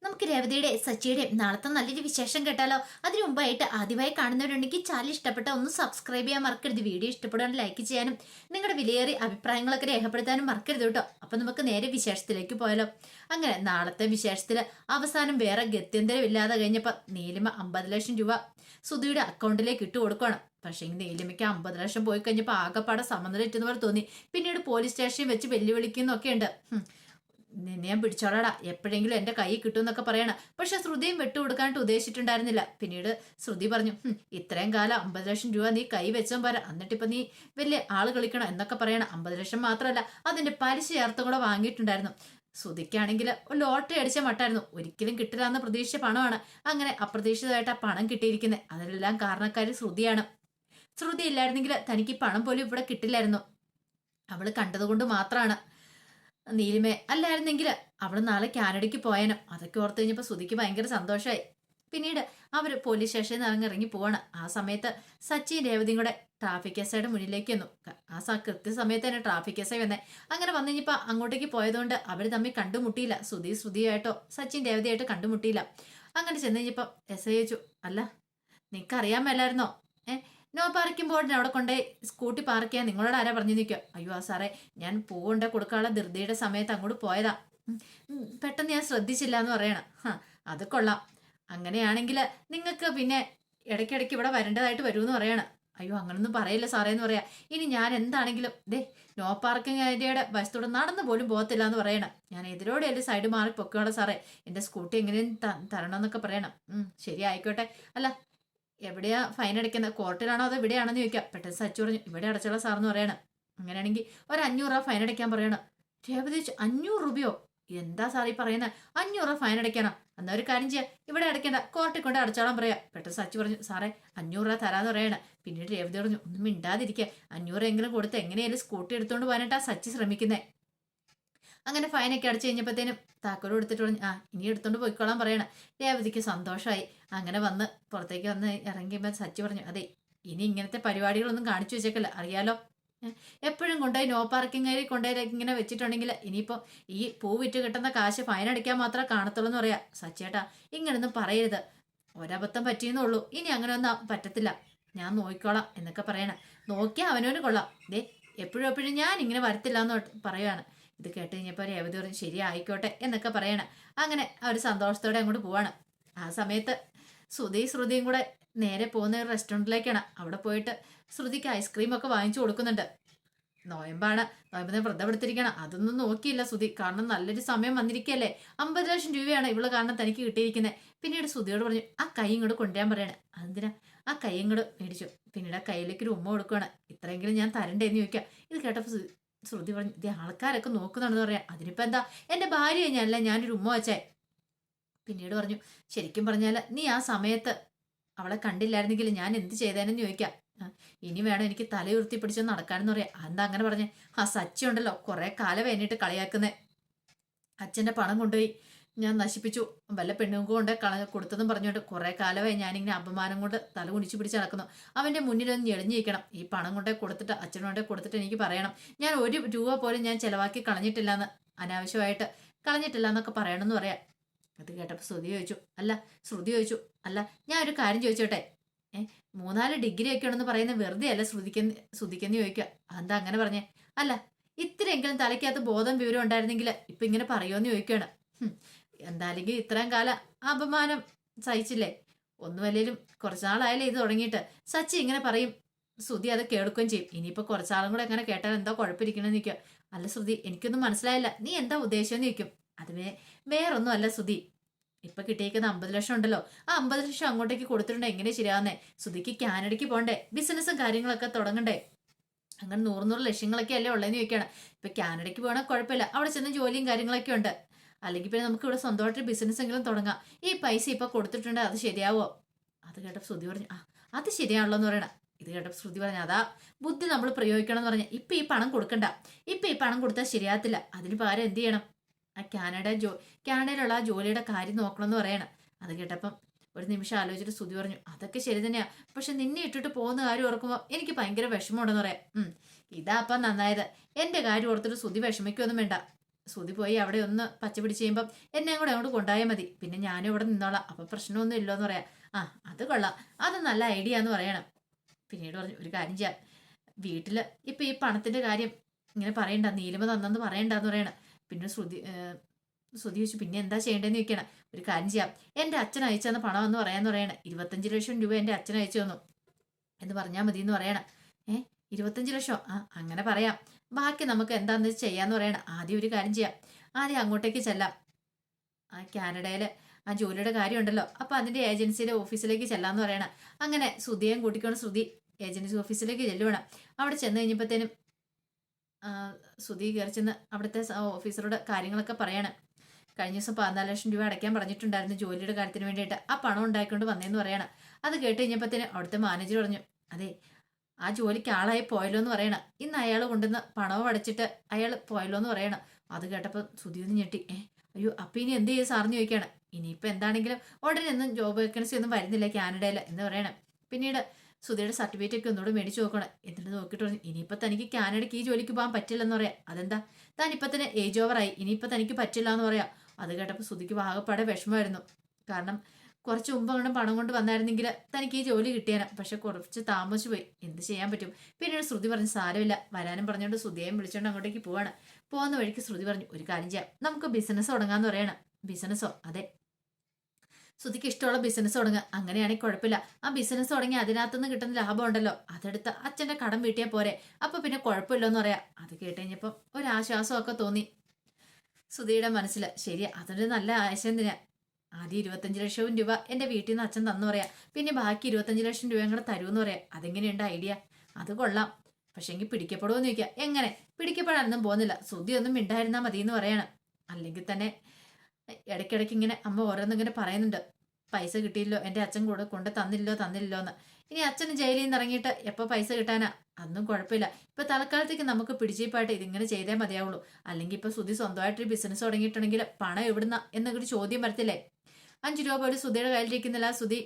നമുക്ക് രേവതിയുടെ സച്ചിയുടെ നാളത്തെ നല്ലൊരു വിശേഷം കേട്ടാലോ. അതിനു മുമ്പായിട്ട് ആദ്യമായി കാണുന്നവരുണ്ടെങ്കിൽ ചാനൽ ഇഷ്ടപ്പെട്ട ഒന്ന് സബ്സ്ക്രൈബ് ചെയ്യാൻ മറക്കരുത്. വീഡിയോ ഇഷ്ടപ്പെടുകയാണെങ്കിൽ ലൈക്ക് ചെയ്യാനും നിങ്ങളുടെ വിലയേറിയ അഭിപ്രായങ്ങളൊക്കെ രേഖപ്പെടുത്താനും മറക്കരുത് കേട്ടോ. അപ്പൊ നമുക്ക് നേരെ വിശേഷത്തിലേക്ക് പോയാലോ. അങ്ങനെ നാളത്തെ വിശേഷത്തില് അവസാനം വേറെ ഗത്യന്തരമില്ലാതെ കഴിഞ്ഞപ്പോ നീലിമ 50 ലക്ഷം രൂപ സുധിയുടെ അക്കൗണ്ടിലേക്ക് ഇട്ട് കൊടുക്കുകയാണ്. പക്ഷേ നീലിമയ്ക്ക് 50 ലക്ഷം പോയി കഴിഞ്ഞപ്പോൾ ആകെപ്പാടെ സമനിലറ്റെന്ന് പോലെ തോന്നി. പിന്നീട് പോലീസ് സ്റ്റേഷനിൽ വെച്ച് വെല്ലുവിളിക്കുന്നൊക്കെ ഉണ്ട്. നിന്നെ ഞാൻ പിടിച്ചോളാടാ, എപ്പോഴെങ്കിലും എന്റെ കൈ കിട്ടുമെന്നൊക്കെ പറയണം. പക്ഷെ ശ്രുതിയും വിട്ടുകൊടുക്കാനായിട്ട് ഉദ്ദേശിച്ചിട്ടുണ്ടായിരുന്നില്ല. പിന്നീട് ശ്രുതി പറഞ്ഞു, ഇത്രയും കാലം 50 ലക്ഷം രൂപ നീ കൈ വെച്ചോ പോരാ, എന്നിട്ടിപ്പോ നീ വലിയ ആള് കളിക്കണം എന്നൊക്കെ പറയണം. 50 ലക്ഷം മാത്രമല്ല, അതിന്റെ പലിശ ചേർത്തും കൂടെ വാങ്ങിയിട്ടുണ്ടായിരുന്നു. ശ്രുതിക്കാണെങ്കിൽ ലോട്ടറി അടിച്ച മട്ടായിരുന്നു. ഒരിക്കലും കിട്ടില്ല എന്ന പ്രതീക്ഷിച്ച പണമാണ്. അങ്ങനെ അപ്രതീക്ഷിതമായിട്ട് ആ പണം കിട്ടിയിരിക്കുന്നത്. അതിലെല്ലാം കാരണക്കാരി ശ്രുതിയാണ്. ശ്രുതി ഇല്ലായിരുന്നെങ്കിൽ തനിക്ക് പണം പോലും ഇവിടെ കിട്ടില്ലായിരുന്നു. അവള് കണ്ടതുകൊണ്ട് മാത്രമാണ്. നീലിമേ അല്ലായിരുന്നെങ്കിൽ അവള് നാളെ കാനഡയ്ക്ക് പോയാനും. അതൊക്കെ ഓർത്ത് കഴിഞ്ഞപ്പോൾ ശ്രുതിക്ക് ഭയങ്കര സന്തോഷമായി. പിന്നീട് അവര് പോലീസ് സ്റ്റേഷനിൽ നിന്ന് ഇറങ്ങി പോവാണ്. ആ സമയത്ത് സച്ചിൻ രേവതിയും കൂടെ ട്രാഫിക് എസ്ഐയുടെ മുന്നിലേക്ക് വന്നു. കൃത്യസമയത്ത് തന്നെ ട്രാഫിക് എസ്ഐ വന്നേ. അങ്ങനെ വന്നു കഴിഞ്ഞപ്പോൾ അങ്ങോട്ടേക്ക് പോയതുകൊണ്ട് അവർ തമ്മിൽ കണ്ടുമുട്ടിയില്ല. ശ്രുതിയായിട്ടോ സച്ചിൻ രേവതിയായിട്ടോ കണ്ടുമുട്ടിയില്ല. അങ്ങനെ ചെന്ന് കഴിഞ്ഞപ്പോൾ എസ് ഐ ചോദിച്ചു, അല്ല നിനക്കറിയാൻ മേലായിരുന്നോ നോ പാർക്കിംഗ് ബോർഡിന് അവിടെ കൊണ്ടേ സ്കൂട്ടി പാർക്ക് ചെയ്യാൻ നിങ്ങളോട് ആരാ പറഞ്ഞു നിൽക്കുക? അയ്യോ ആ സാറേ, ഞാൻ പൂവുണ്ട കൊടുക്കാനുള്ള ധൃതിയുടെ സമയത്ത് അങ്ങോട്ട് പോയതാ. പെട്ടെന്ന് ഞാൻ ശ്രദ്ധിച്ചില്ല എന്ന് പറയണം. അത് കൊള്ളാം. അങ്ങനെയാണെങ്കിൽ നിങ്ങൾക്ക് പിന്നെ ഇടയ്ക്കിടയ്ക്ക് ഇവിടെ വരേണ്ടതായിട്ട് വരുമെന്ന് പറയണം. അയ്യോ അങ്ങനൊന്നും പറയില്ല സാറേ എന്ന് പറയാ. ഇനി ഞാൻ എന്താണെങ്കിലും നോ പാർക്കിംഗ് ഏരിയയുടെ വശത്തോടെ നടന്നു പോലും പോകത്തില്ല എന്ന് പറയണം. ഞാൻ എതിരോടെ എൻ്റെ സൈഡ് മാറി പൊക്കോളാം സാറേ, എൻ്റെ സ്കൂട്ടി എങ്ങനെയും തരണം എന്നൊക്കെ പറയണം. ശരി ആയിക്കോട്ടെ. അല്ല എവിടെയാ ഫൈൻ അടയ്ക്കുന്നത്, കോർട്ടിലാണോ അതോ ഇവിടെയാണെന്ന് ചോദിക്കാം. പെട്ടെന്ന് സച്ചു പറഞ്ഞു, ഇവിടെ അടച്ചോളാം സാറെന്ന് പറയണം. അങ്ങനെയാണെങ്കിൽ ഒരു 500 രൂപ ഫൈൻ അടയ്ക്കാൻ പറയണം. രേവതി 500 രൂപയോ? എന്താ സാർ ഈ പറയുന്നത്? 500 രൂപ ഫൈൻ അടയ്ക്കണം. എന്നാ ഒരു കാര്യം ചെയ്യാം, ഇവിടെ അടയ്ക്കേണ്ട, കോർട്ടിൽ കൊണ്ട് അടച്ചോളാം പറയാം. പെട്ടെന്ന് സച്ചു പറഞ്ഞു, സാറേ 500 രൂപ തരാന്ന് പറയണം. പിന്നീട് രേവതി പറഞ്ഞു, ഒന്നും മിണ്ടാതിരിക്കുക, 500 എങ്കിലും കൊടുത്ത് എങ്ങനെയായാലും സ്കൂട്ടി എടുത്തുകൊണ്ട് പോകാനായിട്ടാ സച്ചി ശ്രമിക്കുന്നത്. അങ്ങനെ ഫൈനൊക്കെ അടച്ചു കഴിഞ്ഞപ്പോഴത്തേനും താക്കോൽ എടുത്തിട്ട് പറഞ്ഞു, ഇനി എടുത്തോണ്ട് പോയിക്കോളാൻ പറയണം. രേവതിക്ക് സന്തോഷമായി. അങ്ങനെ വന്ന് പുറത്തേക്ക് വന്ന് ഇറങ്ങിയപ്പോൾ സച്ചി പറഞ്ഞു, അതെ ഇനി ഇങ്ങനത്തെ പരിപാടികളൊന്നും കാണിച്ചു വെച്ചേക്കല്ല, അറിയാലോ. എപ്പോഴും കൊണ്ടുപോയി നോ പാർക്കിംഗ് ഏരിയ കൊണ്ടുപോയി ഇങ്ങനെ വെച്ചിട്ടുണ്ടെങ്കിൽ ഇനിയിപ്പോൾ ഈ പൂ വിറ്റ് കിട്ടുന്ന കാശ് ഫൈൻ അടിക്കാൻ മാത്രമേ കാണത്തുള്ളൂ എന്ന് പറയാം. സച്ചേട്ടാ ഇങ്ങനൊന്നും പറയരുത്, ഒരബദ്ധം പറ്റിയെന്നുള്ളൂ, ഇനി അങ്ങനെ ഒന്നും പറ്റത്തില്ല, ഞാൻ നോക്കിക്കോളാം എന്നൊക്കെ പറയണം. നോക്കിയാൽ അവനവന് കൊള്ളാം. എപ്പോഴും ഞാൻ ഇങ്ങനെ വരത്തില്ല എന്ന് പറയുവാണ്. ഇത് കേട്ട് കഴിഞ്ഞപ്പോൾ രേവതി പറഞ്ഞു, ശരി ആയിക്കോട്ടെ എന്നൊക്കെ പറയണം. അങ്ങനെ അവർ സന്തോഷത്തോടെ അങ്ങോട്ട് പോവാണ്. ആ സമയത്ത് ശ്രുതിയും കൂടെ നേരെ പോകുന്ന ഒരു റെസ്റ്റോറൻറ്റിലേക്കാണ്. അവിടെ പോയിട്ട് ശ്രുതിക്ക് ഐസ്ക്രീം ഒക്കെ വാങ്ങിച്ചു കൊടുക്കുന്നുണ്ട്. നോയമ്പാണ്, നോയമ്പിനെ വ്രതമെടുത്തിരിക്കണം. അതൊന്നും നോക്കിയില്ല ശ്രുതി, കാരണം നല്ലൊരു സമയം വന്നിരിക്കുകയല്ലേ. 50 ലക്ഷം രൂപയാണ് ഇവള് കാരണം തനിക്ക് കിട്ടിയിരിക്കുന്നത്. പിന്നീട് ശ്രുതിയോട് പറഞ്ഞു, ആ കൈ ഇങ്ങോട്ട് കൊണ്ടുവരാൻ പറയണേ. അതെന്തിനാ? ആ കൈ ഇങ്ങോട്ട് മേടിച്ചു. പിന്നീട് ആ കയ്യിലേക്ക് ഒരു ഉമ്മ കൊടുക്കുകയാണ്. ഇത്രയെങ്കിലും ഞാൻ തരണ്ടേന്ന് ചോദിക്കാം. ഇത് കേട്ടപ്പോൾ ശ്രുതി പറഞ്ഞു, ഇത് ആൾക്കാരൊക്കെ നോക്കുന്നുണ്ടെന്ന് പറയാം. അതിനിപ്പോൾ എന്താ, എൻ്റെ ഭാര്യ കഴിഞ്ഞല്ല ഞാനൊരു ഉമ്മ വച്ചേ. പിന്നീട് പറഞ്ഞു, ശരിക്കും പറഞ്ഞാൽ നീ ആ സമയത്ത് അവളെ കണ്ടില്ലായിരുന്നെങ്കിൽ ഞാൻ എന്ത് ചെയ്തേനെന്ന് ചോദിക്കാം. ഇനി വേണം എനിക്ക് തലയുർത്തി പിടിച്ചൊന്ന് നടക്കാനെന്ന് പറയാം. എന്താ അങ്ങനെ പറഞ്ഞേ? ആ സച്ചി ഉണ്ടല്ലോ കുറെ കാലം വേണ്ടിയിട്ട് കളിയാക്കുന്നേ. അച്ഛൻ്റെ പണം കൊണ്ടുപോയി ഞാൻ നശിപ്പിച്ചു, വല്ല പെണ്ണുങ്ങൾക്ക് കൊണ്ട് കൊടുത്തതും പറഞ്ഞുകൊണ്ട് കുറെ കാലമായി ഞാനിങ്ങനെ അപമാനം കൊണ്ട് തല കുനിച്ചു പിടിച്ച് നടക്കുന്നു. അവൻ്റെ മുന്നിലൊന്ന് ഞെളിഞ്ഞിരിക്കണം. ഈ പണം കൊണ്ടേ കൊടുത്തിട്ട് അച്ഛനും കൊണ്ടേ കൊടുത്തിട്ട് എനിക്ക് പറയണം, ഞാൻ 1 രൂപ പോലും ഞാൻ ചിലവാക്കി കളഞ്ഞിട്ടില്ല അനാവശ്യമായിട്ട് കളഞ്ഞിട്ടില്ല എന്നൊക്കെ പറയണമെന്ന് പറയാം. അത് കേട്ടപ്പോൾ ശ്രുതി ചോദിച്ചു, അല്ല ഞാൻ ഒരു കാര്യം ചോദിച്ചോട്ടെ, 3-4 ഡിഗ്രി ഒക്കെ ഉണ്ടെന്ന് പറയുന്നത് വെറുതെ അല്ല ശ്രുതിക്കെന്ന് ചോദിക്കുക. എന്താ അങ്ങനെ പറഞ്ഞേ? അല്ല ഇത്രയെങ്കിലും തലയ്ക്കകത്ത് ബോധം വിവരം ഉണ്ടായിരുന്നെങ്കിൽ ഇപ്പൊ ഇങ്ങനെ പറയുമെന്ന് ചോദിക്കുകയാണ്. എന്തായാലും ഇത്രയും കാലം അപമാനം സഹിച്ചില്ലേ, ഒന്നുമല്ലേലും കുറച്ചാളായാലേ ഇത് തുടങ്ങിയിട്ട്. സച്ചി ഇങ്ങനെ പറയും, ശ്രുതി അത് കേൾക്കുകയും ചെയ്യും. ഇനിയിപ്പോൾ കുറച്ചാളും കൂടെ എങ്ങനെ കേട്ടാൽ എന്താ കുഴപ്പമിരിക്കണമെന്ന് നിൽക്കുക. അല്ല ശ്രുതി എനിക്കൊന്നും മനസ്സിലായില്ല, നീ എന്താ ഉദ്ദേശമെന്ന് ചോദിക്കും. അത് വേറൊന്നും അല്ല ശ്രുതി, ഇപ്പൊ കിട്ടിയേക്കുന്ന 50 ലക്ഷം ഉണ്ടല്ലോ, ആ 50 ലക്ഷം അങ്ങോട്ടേക്ക് കൊടുത്തിട്ടുണ്ട്. എങ്ങനെ ശരിയാവുന്നേ? ശ്രുതിക്ക് കാനഡയ്ക്ക് പോകണ്ടേ, ബിസിനസ്സും കാര്യങ്ങളൊക്കെ തുടങ്ങണ്ടേ? അങ്ങനെ 100 ലക്ഷങ്ങളൊക്കെ അല്ലേ ഉള്ളതെന്ന് ചോദിക്കുകയാണ്. ഇപ്പൊ കാനഡയ്ക്ക് പോകണേ കുഴപ്പമില്ല, അവിടെ ചെന്ന് ജോലിയും കാര്യങ്ങളൊക്കെ ഉണ്ട്. അല്ലെങ്കിൽ പിന്നെ നമുക്ക് ഇവിടെ സ്വന്തമായിട്ട് ബിസിനസ് എങ്കിലും തുടങ്ങാം. ഈ പൈസ ഇപ്പൊ കൊടുത്തിട്ടുണ്ട്, അത് ശരിയാവോ? അത് കേട്ടപ്പോൾ ശ്രുതി പറഞ്ഞു, അത് ശരിയാണല്ലോ എന്ന് പറയണം. ഇത് കേട്ടപ്പോൾ ശ്രുതി പറഞ്ഞു, അതാ ബുദ്ധി നമ്മൾ പ്രയോഗിക്കണം എന്ന് പറഞ്ഞാൽ ഇപ്പൊ ഈ പണം കൊടുക്കണ്ട, ഇപ്പൊ ഈ പണം കൊടുത്താൽ ശരിയാകത്തില്ല. അതിന് പകരം എന്ത് ചെയ്യണം, ആ കാനഡയിലുള്ള ആ ജോലിയുടെ കാര്യം നോക്കണമെന്ന് പറയണം. അത് കേട്ടപ്പം ഒരു നിമിഷം ആലോചിച്ചിട്ട് ശ്രുതി പറഞ്ഞു, അതൊക്കെ ശരി തന്നെയാ, പക്ഷെ നിന്നെ ഇട്ടിട്ട് പോകുന്ന കാര്യം ഓർക്കുമ്പോൾ എനിക്ക് ഭയങ്കര വിഷമമുണ്ടെന്ന് പറയാം. ഇതാ അപ്പം നന്നായത്, എന്റെ കാര്യം ഓർത്തിട്ട് ശ്രുതി വിഷമിക്കൊന്നും വേണ്ട. ശ്രുതി പോയി അവിടെ ഒന്ന് പച്ച പിടിച്ച് ചെയ്യുമ്പം എന്നെ കൂടെ അങ്ങോട്ട് കൊണ്ടുപോയാൽ മതി, പിന്നെ ഞാനും ഇവിടെ നിന്നോളാം, അപ്പം പ്രശ്നമൊന്നും ഇല്ലോന്ന് പറയാം. ആ അത് കൊള്ളാം, അത് നല്ല ഐഡിയ എന്ന് പറയണം. പിന്നീട് പറഞ്ഞു ഒരു കാര്യം ചെയ്യാം, വീട്ടിൽ ഇപ്പം ഈ പണത്തിൻ്റെ കാര്യം ഇങ്ങനെ പറയണ്ട, നീലിമ തന്നെന്ന് പറയണ്ടെന്ന് പറയണം. പിന്നെ ശ്രുതി ചോദിച്ചു പിന്നെ എന്താ ചെയ്യേണ്ടതെന്ന് ചോദിക്കണം. ഒരു കാര്യം ചെയ്യാം, എൻ്റെ അച്ഛൻ അയച്ചു തന്ന പണം എന്ന് പറയാമെന്ന് പറയണം. 25 ലക്ഷം രൂപ എൻ്റെ അച്ഛൻ അയച്ചു തന്നു എന്ന് പറഞ്ഞാൽ മതി എന്ന് പറയണം. 25 ലക്ഷം, ആ അങ്ങനെ പറയാം, ബാക്കി നമുക്ക് എന്താന്ന് ചെയ്യാന്ന് പറയണം. ആദ്യം ഒരു കാര്യം ചെയ്യാം, ആദ്യം അങ്ങോട്ടേക്ക് ചെല്ലാം, ആ കാനഡയിൽ ആ ജോലിയുടെ കാര്യം ഉണ്ടല്ലോ, അപ്പം അതിൻ്റെ ഏജൻസിയുടെ ഓഫീസിലേക്ക് ചെല്ലാന്ന് പറയണം. അങ്ങനെ ശ്രുതിയേയും കൂട്ടിക്കൊണ്ട് ശ്രുതി ഏജൻസി ഓഫീസിലേക്ക് ചെല്ലുവേണം. അവിടെ ചെന്ന് കഴിഞ്ഞപ്പോഴത്തേനും ശ്രുതി കയറി ചെന്ന് അവിടുത്തെ ഓഫീസറുടെ കാര്യങ്ങളൊക്കെ പറയണം. കഴിഞ്ഞ ദിവസം 14 ലക്ഷം രൂപ അടയ്ക്കാൻ പറഞ്ഞിട്ടുണ്ടായിരുന്നു ജോലിയുടെ കാര്യത്തിന് വേണ്ടിയിട്ട്, ആ പണം ഉണ്ടായിക്കൊണ്ട് വന്നേന്ന് പറയണം. അത് കേട്ട് കഴിഞ്ഞപ്പോഴത്തേനും അവിടുത്തെ മാനേജർ പറഞ്ഞു, അതെ ആ ജോലിക്ക് ആളായി പോയല്ലോ എന്ന് പറയണം. ഇന്ന് അയാൾ കൊണ്ടുവന്ന് പണവും അടച്ചിട്ട് അയാൾ പോയല്ലോ എന്ന് പറയണം. അത് കേട്ടപ്പോൾ ശ്രുതി ഒന്ന് ഞെട്ടി. അയ്യോ അപ്പം ഇനി എന്ത് ചെയ്യും സാറിന് ചോദിക്കുകയാണ്. ഇനിയിപ്പോൾ എന്താണെങ്കിലും ഉടനെ ഒന്നും ജോബ് വേക്കൻസി ഒന്നും വരുന്നില്ല കാനഡയിൽ എന്ന് പറയണം. പിന്നീട് ശ്രുതിയുടെ സർട്ടിഫിക്കറ്റ് ഒക്കെ ഒന്നുകൂടെ മേടിച്ച് നോക്കണം. എന്നിട്ട് നോക്കിയിട്ട് പറഞ്ഞു ഇനിയിപ്പോൾ തനിക്ക് കാനഡയ്ക്ക് ഈ ജോലിക്ക് പോകാൻ പറ്റില്ലെന്ന് പറയാം. അതെന്താ, താൻ ഇപ്പം തന്നെ ഏജ് ഓവറായി, ഇനിയിപ്പോൾ തനിക്ക് പറ്റില്ല എന്ന് പറയാം. അത് കേട്ടപ്പോൾ ശ്രുതിക്ക് ആകെപ്പാടെ വിഷമമായിരുന്നു. കാരണം കുറച്ച് മുമ്പ് അങ്ങനെ പണം കൊണ്ട് വന്നായിരുന്നെങ്കിൽ തനിക്ക് ഈ ജോലി കിട്ടിയാനാ, പക്ഷെ കുറച്ച് താമസിച്ചു പോയി, എന്ത് ചെയ്യാൻ പറ്റും. പിന്നീട് ശ്രുതി പറഞ്ഞു സാരമില്ല വരാനും പറഞ്ഞുകൊണ്ട് ശ്രുതിയെയും വിളിച്ചുകൊണ്ട് അങ്ങോട്ടേക്ക് പോവാണ്. പോകുന്ന വഴിക്ക് ശ്രുതി പറഞ്ഞു ഒരു കാര്യം ചെയ്യാം, നമുക്ക് ബിസിനസ് തുടങ്ങാന്ന് പറയണം. ബിസിനസ്സോ? അതെ, ശ്രുതിക്ക് ഇഷ്ടമുള്ള ബിസിനസ് തുടങ്ങുക, അങ്ങനെയാണെങ്കിൽ കുഴപ്പമില്ല. ആ ബിസിനസ് തുടങ്ങി അതിനകത്തുനിന്ന് കിട്ടുന്ന ലാഭം ഉണ്ടല്ലോ അതെടുത്ത് അച്ഛൻ്റെ കടം വീട്ടിയാൽ പോരെ, അപ്പൊ പിന്നെ കുഴപ്പമില്ലോ എന്ന് പറയാം. അത് കേട്ടുകഴിഞ്ഞപ്പം ഒരാശ്വാസമൊക്കെ തോന്നി ശ്രുതിയുടെ മനസ്സിൽ. ശരിയാ, അതൊരു നല്ല ആശയം തന്നെയാ. ആദ്യം 25 ലക്ഷം രൂപ എൻ്റെ വീട്ടിൽ നിന്ന് അച്ഛൻ തന്നു പറയാം, പിന്നെ ബാക്കി 25 ലക്ഷം രൂപ കൂടെ തരുമെന്ന് പറയാം. അതെങ്ങനെയുണ്ട് ഐഡിയ? അത് കൊള്ളാം, പക്ഷെ എങ്കിൽ പിടിക്കപ്പെടുമെന്ന് ചോദിക്കുക. എങ്ങനെ പിടിക്കപ്പെടാനൊന്നും പോകുന്നില്ല, ശ്രുതി ഒന്നും മിണ്ടായിരുന്നാൽ മതി എന്ന് പറയണം. അല്ലെങ്കിൽ തന്നെ ഇടയ്ക്കിടയ്ക്ക് ഇങ്ങനെ അമ്മ ഓരോന്നും ഇങ്ങനെ പറയുന്നുണ്ട്, പൈസ കിട്ടിയില്ലോ, എൻ്റെ അച്ഛൻ കൂടെ കൊണ്ട് തന്നില്ലോ എന്ന്. ഇനി അച്ഛന് ജയിലിൽ നിന്ന് ഇറങ്ങിയിട്ട് എപ്പോൾ പൈസ കിട്ടാനാ? അതൊന്നും കുഴപ്പമില്ല, ഇപ്പൊ തൽക്കാലത്തേക്ക് നമുക്ക് പിടിച്ചിപ്പായിട്ട് ഇതിങ്ങനെ ചെയ്തേ മതിയാവുള്ളൂ. അല്ലെങ്കിൽ ഇപ്പൊ ശ്രുതി സ്വന്തമായിട്ടൊരു ബിസിനസ് തുടങ്ങിയിട്ടുണ്ടെങ്കിൽ പണം എവിടുന്ന എന്നൊരു ചോദ്യം വരത്തില്ലേ? 5 രൂപ പോലും ശ്രുതിയുടെ കയ്യിലിരിക്കുന്നില്ല. ശ്രുതി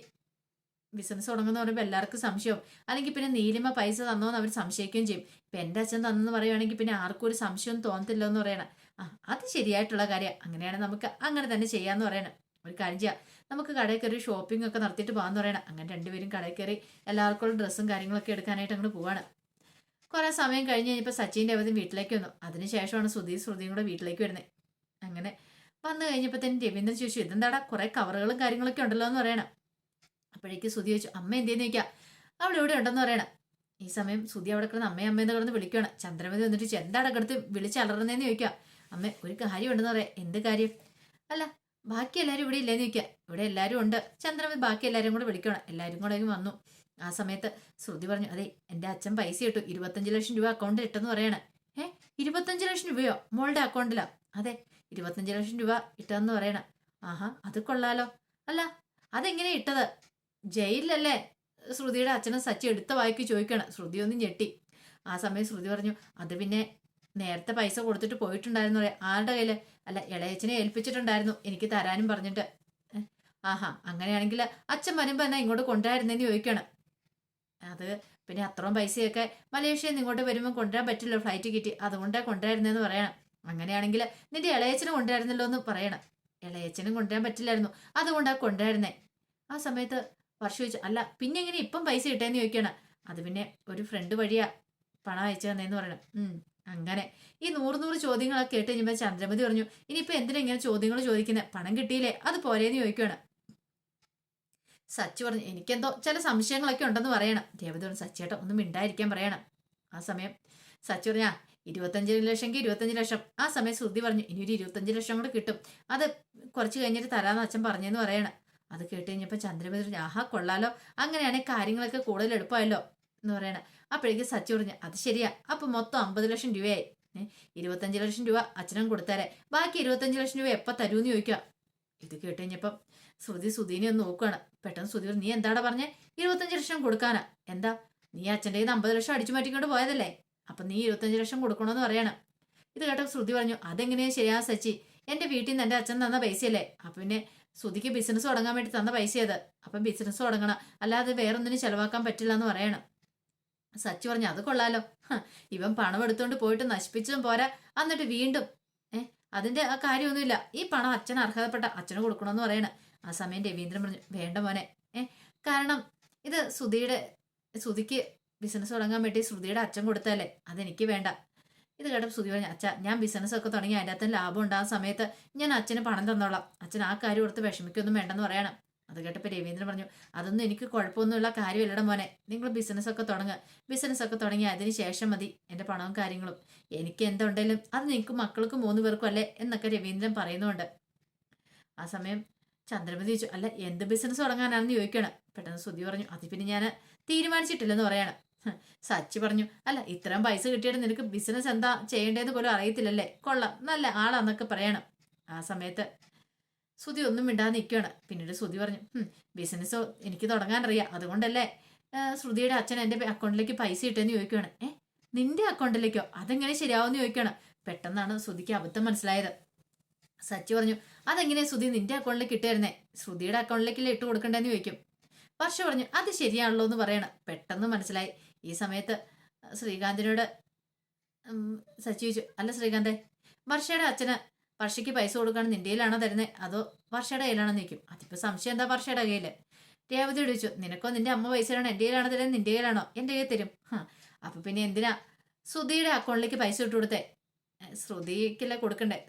ബിസിനസ് തുടങ്ങുന്ന പറയുമ്പോൾ എല്ലാവർക്കും സംശയവും. അല്ലെങ്കിൽ പിന്നെ നീലിമ പൈസ തന്നോന്ന് അവർ സംശയിക്കുകയും ചെയ്യും. ഇപ്പൊ എൻ്റെ അച്ഛൻ തന്നെന്ന് പറയുവാണെങ്കിൽ പിന്നെ ആർക്കും ഒരു സംശയം തോന്നത്തില്ല എന്ന് പറയണം. അത് ശരിയായിട്ടുള്ള കാര്യമാണ്, അങ്ങനെയാണ് നമുക്ക് അങ്ങനെ തന്നെ ചെയ്യാന്ന് പറയണം. ഒരു കാര്യം ചെയ്യാം, നമുക്ക് കടയിൽ കയറി ഷോപ്പിംഗ് ഒക്കെ നടത്തിയിട്ട് പോകാന്ന് പറയണം. അങ്ങനെ രണ്ടുപേരും കടയിൽ കയറി എല്ലാവർക്കും ഡ്രസ്സും കാര്യങ്ങളൊക്കെ എടുക്കാനായിട്ട് അങ്ങോട്ട് പോവാണ്. കുറെ സമയം കഴിഞ്ഞ് കഴിഞ്ഞപ്പോൾ സച്ചിൻ്റെ അവധി വീട്ടിലേക്ക് വന്നു. അതിനുശേഷമാണ് ശ്രുതിയും കൂടെ വീട്ടിലേക്ക് വരുന്നത്. അങ്ങനെ വന്നു കഴിഞ്ഞപ്പോൾ തന്നെ രവീന്ദ്രൻ ചോദിച്ചു ഇതെന്താടാ കുറെ കവറുകളും കാര്യങ്ങളൊക്കെ ഉണ്ടല്ലോ എന്ന് പറയണം. അപ്പോഴേക്ക് ശ്രുതി ചോദിച്ചു അമ്മ എന്തേന്ന് ചോദിക്കാം. അവിടെ ഇവിടെ ഉണ്ടെന്ന് പറയണം. ഈ സമയം ശ്രുതി അവിടെ കിടന്ന് അമ്മയെന്ന് കിടന്ന് വിളിക്കുകയാണ്. ചന്ദ്രമതി വന്നിട്ട് എന്താടാ കിടത്ത് വിളിച്ചലറുന്നതെന്ന് ചോദിക്കാം. അമ്മ ഒരു കാര്യം ഉണ്ടെന്ന് പറയാം. എന്ത് കാര്യം? അല്ല ബാക്കി എല്ലാവരും ഇവിടെ ഇല്ലേന്ന് ചോദിക്കുക. ഇവിടെ എല്ലാവരും ഉണ്ട്. ചന്ദ്രമതി ബാക്കി എല്ലാവരും കൂടെ വിളിക്കണം. എല്ലാവരും കൂടെ വന്നു. ആ സമയത്ത് ശ്രുതി പറഞ്ഞു അതെ എൻ്റെ അച്ഛൻ പൈസ ഇട്ടു, 25 ലക്ഷം രൂപ അക്കൗണ്ടിൽ ഇട്ടെന്ന് പറയണേ. 25 ലക്ഷം രൂപയോ മോളുടെ അക്കൗണ്ടിലാ? അതെ 25 ലക്ഷം രൂപ ഇട്ടതെന്ന് പറയണ. ആഹാ അത് കൊള്ളാലോ. അല്ല അതെങ്ങനെ ഇട്ടത്? ജയിലിലല്ലേ? ശ്രുതിയുടെ അച്ഛനും സച്ചി എടുത്ത വായിക്ക് ചോദിക്കണം. ശ്രുതി ഒന്നും ഞെട്ടി. ആ സമയം ശ്രുതി പറഞ്ഞു അത് പിന്നെ നേരത്തെ പൈസ കൊടുത്തിട്ട് പോയിട്ടുണ്ടായിരുന്നു പറയാം. ആരുടെ കയ്യില്? അല്ല ഇളയച്ചനെ ഏൽപ്പിച്ചിട്ടുണ്ടായിരുന്നു എനിക്ക് തരാനും പറഞ്ഞിട്ട്. ആഹാ അങ്ങനെയാണെങ്കിൽ അച്ഛൻ വരുമ്പോ എന്നാ ഇങ്ങോട്ട് കൊണ്ടുവരുന്നേന്ന് ചോദിക്കണം. അത് പിന്നെ അത്രയും പൈസയൊക്കെ മലേഷ്യയിൽ നിന്ന് ഇങ്ങോട്ട് വരുമ്പോൾ കൊണ്ടുവരാൻ പറ്റില്ലോ, ഫ്ലൈറ്റ് കിട്ടി, അതുകൊണ്ടാണ് കൊണ്ടുവരുന്നതെന്ന് പറയണം. അങ്ങനെയാണെങ്കിൽ നിന്റെ ഇളയച്ചനും കൊണ്ടുവരുന്നല്ലോ എന്ന് പറയണം. ഇളയച്ചനും കൊണ്ടുവരാൻ പറ്റില്ലായിരുന്നു, അതുകൊണ്ടാണ് കൊണ്ടുവരുന്നേ. ആ സമയത്ത് വർഷ ചോദിച്ചു അല്ല പിന്നെ എങ്ങനെ ഇപ്പം പൈസ കിട്ടേന്ന് ചോദിക്കണം. അത് പിന്നെ ഒരു ഫ്രണ്ട് വഴിയാ പണം അയച്ചു തന്നേന്ന് പറയണം. അങ്ങനെ ഈ 100 ചോദ്യങ്ങളൊക്കെ കേട്ട് കഴിഞ്ഞപ്പോൾ ചന്ദ്രമതി പറഞ്ഞു ഇനിയിപ്പോൾ എന്തിനാ ഇങ്ങനെ ചോദ്യങ്ങൾ ചോദിക്കുന്നത്, പണം കിട്ടിയില്ലേ അത് പോരേന്ന് ചോദിക്കുകയാണ്. സച്ചി പറഞ്ഞു എനിക്കെന്തോ ചില സംശയങ്ങളൊക്കെ ഉണ്ടെന്ന് പറയണം. രേവതി പറഞ്ഞു സച്ചിയേട്ട ഒന്നും മിണ്ടായിരിക്കാൻ പറയണം. ആ സമയം സച്ചി പറഞ്ഞാ 25 ലക്ഷമെങ്കിൽ 25 ലക്ഷം. ആ സമയം ശ്രുതി പറഞ്ഞു ഇനി ഒരു 25 ലക്ഷം കൂടെ കിട്ടും, അത് കുറച്ച് കഴിഞ്ഞിട്ട് തരാമെന്ന് അച്ഛൻ പറഞ്ഞെന്ന് പറയണം. അത് കേട്ട് കഴിഞ്ഞപ്പോൾ ചന്ദ്രമതി പറഞ്ഞു ആഹാ കൊള്ളാലോ, അങ്ങനെയാണെങ്കിൽ കാര്യങ്ങളൊക്കെ കൂടുതൽ എളുപ്പമായല്ലോ എന്ന് പറയണം. അപ്പോഴേക്കും സച്ചി പറഞ്ഞു അത് ശരിയാ, അപ്പൊ മൊത്തം 50 ലക്ഷം രൂപയായി. 25 ലക്ഷം രൂപ അച്ഛനും കൊടുത്താലേ ബാക്കി 25 ലക്ഷം രൂപ എപ്പോൾ തരൂന്ന് ചോദിക്കുക. ഇത് കേട്ട് കഴിഞ്ഞപ്പം ശ്രുതിനെ ഒന്ന് നോക്കുകയാണ്. പെട്ടെന്ന് ശ്രുതി നീ എന്താടാ പറഞ്ഞേ? 25 ലക്ഷം കൊടുക്കാനാ? എന്താ നീ അച്ഛൻ്റെ 50 ലക്ഷം അടിച്ചു മാറ്റിക്കൊണ്ട് പോയതല്ലേ, അപ്പൊ നീ 25 ലക്ഷം കൊടുക്കണമെന്ന് പറയണം. ഇത് കേട്ട ശ്രുതി പറഞ്ഞു അതെങ്ങനെയാ ശരിയാ സച്ചി, എൻ്റെ വീട്ടിൽ നിന്ന് എൻ്റെ അച്ഛൻ തന്ന പൈസയല്ലേ, അപ്പൊ പിന്നെ ശ്രുതിക്ക് ബിസിനസ് തുടങ്ങാൻ വേണ്ടി തന്ന പൈസയത്, അപ്പം ബിസിനസ് തുടങ്ങണം, അല്ലാതെ വേറൊന്നിനും ചെലവാക്കാൻ പറ്റില്ല എന്ന് പറയണം. സച്ചി പറഞ്ഞു അത് കൊള്ളാലോ, ഇവൻ പണം എടുത്തോണ്ട് പോയിട്ട് നശിപ്പിച്ചതും പോരാ എന്നിട്ട് വീണ്ടും അതിന്റെ ആ കാര്യമൊന്നുമില്ല. ഈ പണം അച്ഛൻ അർഹതപ്പെട്ട അച്ഛന് കൊടുക്കണമെന്ന് പറയണ. ആ സമയം രവീന്ദ്രൻ പറഞ്ഞു, വേണ്ട മോനെ. കാരണം ഇത് ശ്രുതിക്ക് ബിസിനസ് തുടങ്ങാൻ വേണ്ടി ശ്രുതിയുടെ അച്ഛൻ കൊടുത്തല്ലേ, അതെനിക്ക് വേണ്ട. ഇത് കേട്ടപ്പോൾ ശ്രുതി പറഞ്ഞു, അച്ഛാ ഞാൻ ബിസിനസ് ഒക്കെ തുടങ്ങി അതിൻ്റെ അകത്ത് ലാഭം ഉണ്ടാകുന്ന സമയത്ത് ഞാൻ അച്ഛന് പണം തന്നോളാം. അച്ഛൻ ആ കാര്യം ഓർത്ത് വിഷമിക്കൊന്നും വേണ്ടെന്ന് പറയണം. അത് കേട്ടപ്പോൾ രവീന്ദ്രൻ പറഞ്ഞു, അതൊന്നും എനിക്ക് കുഴപ്പമൊന്നുമുള്ള കാര്യമല്ലട മോനെ. നിങ്ങൾ ബിസിനസ്സൊക്കെ തുടങ്ങുക. ബിസിനസ്സൊക്കെ തുടങ്ങി അതിന് ശേഷം മതി എൻ്റെ പണവും കാര്യങ്ങളും. എനിക്ക് എന്തുണ്ടെങ്കിലും അത് നിങ്ങൾക്ക് മക്കൾക്ക് 3 പേർക്കും അല്ലേ എന്നൊക്കെ രവീന്ദ്രൻ പറയുന്നുണ്ട്. ആ സമയം ചന്ദ്രമതി ചോദിച്ചു, അല്ല എന്ത് ബിസിനസ് തുടങ്ങാനാണെന്ന് ചോദിക്കണം. പെട്ടെന്ന് ശ്രുതി പറഞ്ഞു, അത് പിന്നെ ഞാൻ തീരുമാനിച്ചിട്ടില്ലെന്ന് പറയാണ്. സച്ചി പറഞ്ഞു, അല്ല ഇത്രയും പൈസ കിട്ടിയിട്ട് നിനക്ക് ബിസിനസ് എന്താ ചെയ്യേണ്ടതെന്ന് പോലും അറിയത്തില്ലല്ലേ, കൊള്ളാം, നല്ല ആളാന്നൊക്കെ പറയണം. ആ സമയത്ത് ശ്രുതി ഒന്നും മിണ്ടാതെ നിൽക്കുകയാണ്. പിന്നീട് ശ്രുതി പറഞ്ഞു, ബിസിനസ് എനിക്ക് തുടങ്ങാൻ അറിയാം, അതുകൊണ്ടല്ലേ ശ്രുതിയുടെ അച്ഛൻ എൻ്റെ അക്കൗണ്ടിലേക്ക് പൈസ ഇട്ടെന്ന് ചോദിക്കുകയാണ്. നിന്റെ അക്കൗണ്ടിലേക്കോ? അതെങ്ങനെ ശരിയാവുമെന്ന് ചോദിക്കുകയാണ്. പെട്ടെന്നാണ് ശ്രുതിക്ക് അബദ്ധം മനസ്സിലായത്. സച്ചി പറഞ്ഞു, അതെങ്ങനെയാ ശ്രുതി നിന്റെ അക്കൗണ്ടിലേക്ക് ഇട്ടായിരുന്നേ, ശ്രുതിയുടെ അക്കൗണ്ടിലേക്കല്ലേ ഇട്ട് കൊടുക്കണ്ടെന്ന് ചോദിക്കും. വർഷ പറഞ്ഞു, അത് ശരിയാണല്ലോ എന്ന് പറയണം. പെട്ടെന്ന് മനസ്സിലായി. ഈ സമയത്ത് ശ്രീകാന്തിനോട് സച്ചി ചോദിച്ചു, അല്ല ശ്രീകാന്തേ, വർഷയുടെ അച്ഛന് വർഷയ്ക്ക് പൈസ കൊടുക്കാൻ നിന്റെ കയ്യിലാണോ തരുന്നത് അതോ വർഷയുടെ കയ്യിലാണോ നിൽക്കും? അതിപ്പോ സംശയം എന്താ വർഷയുടെ കയ്യില്? രേവതിയോട് ചോദിച്ചു, നിനക്കോ നിന്റെ അമ്മ പൈസ തരണോ എൻ്റെ കയ്യിലാണോ തരുന്നത് നിന്റെ കയ്യിലാണോ? എൻ്റെ കയ്യിൽ തരും. അപ്പൊ പിന്നെ എന്തിനാ ശ്രുതിയുടെ അക്കൗണ്ടിലേക്ക് പൈസ ഇട്ട് കൊടുത്തേ? ശ്രുതിക്കല്ലേ കൊടുക്കണ്ടേ,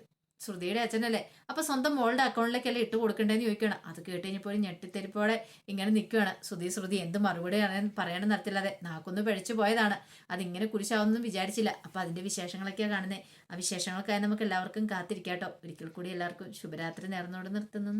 ശ്രുതിയുടെ അച്ഛനല്ലേ, അപ്പൊ സ്വന്തം മോളുടെ അക്കൗണ്ടിലേക്കല്ലേ ഇട്ട് കൊടുക്കണ്ടേന്ന് ചോദിക്കണം. അത് കേട്ട് കഴിഞ്ഞപ്പോൾ ഞെട്ടിത്തെരിപ്പോടെ ഇങ്ങനെ നിൽക്കുകയാണ്. ശ്രുതി എന്ത് മറുപടിയാണ് പറയണമെന്ന് നടത്തില്ലാതെ നാക്കൊന്ന് പിഴച്ചു പോയതാണ്. അതിങ്ങനെ കുരിശാവുന്നൊന്നും വിചാരിച്ചില്ല. അപ്പൊ അതിന്റെ വിശേഷങ്ങളൊക്കെയാണ് കാണുന്നത്. ആ വിശേഷങ്ങൾക്കായി നമുക്ക് എല്ലാവർക്കും കാത്തിരിക്കാട്ടോ. ഒരിക്കൽ കൂടി എല്ലാവർക്കും ശുഭരാത്രി നേർന്നോട് നിർത്തുന്നു.